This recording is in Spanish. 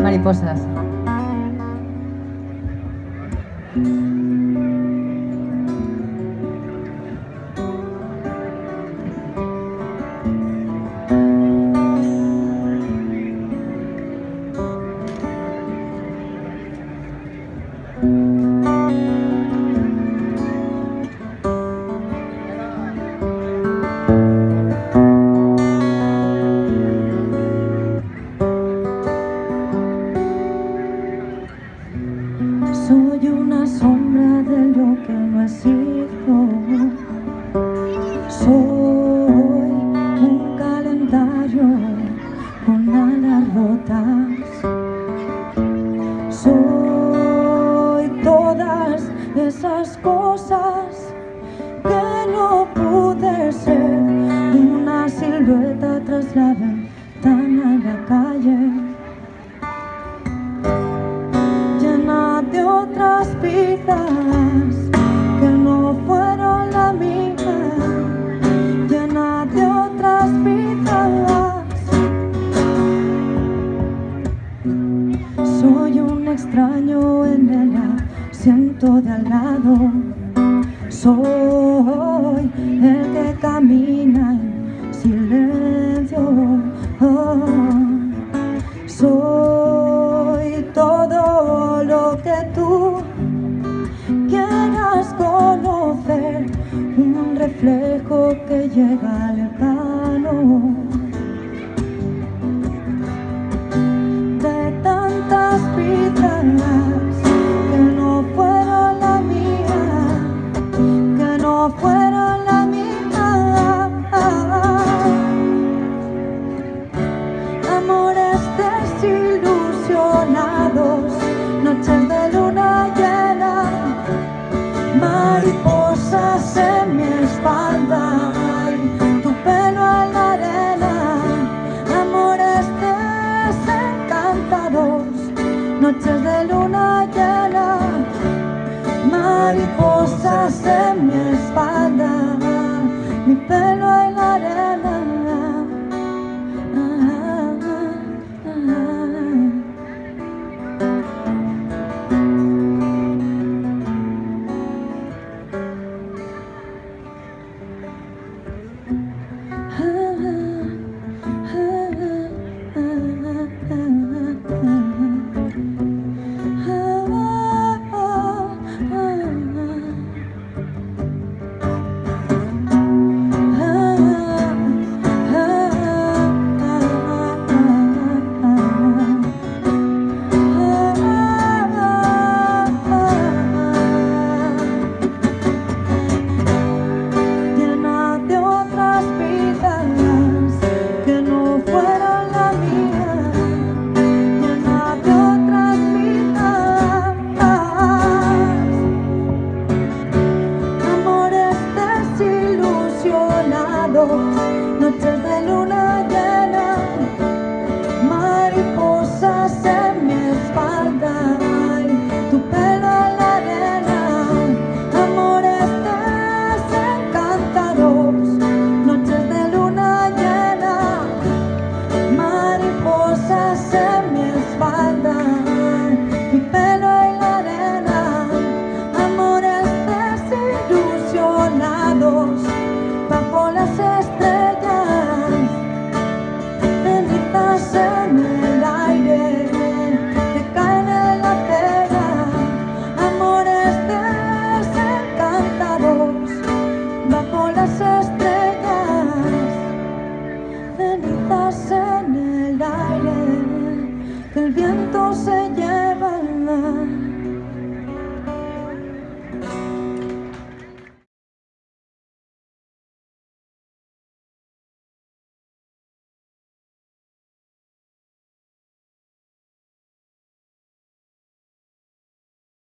mariposas. Soy una sombra de lo que no he sido. Soy un calendario con alas rotas. Soy todas esas cosas que no pude ser. Una silueta tras la ventana en la calle, de otras vidas que no fueron la mía, llena de otras vidas. Soy un extraño en el asiento de al lado. Soy el que camina en silencio. Soy todo lo que tú quieras conocer, un reflejo que llega lejano de tantas vidas que no fueron la mía, que no fueron la mía. Amores desilusionados, noches de luna llena, mariposas en mi espalda, tu pelo en la arena. Amores desencantados, noches de luna llena, mariposas en mi espalda, mi pelo en la arena.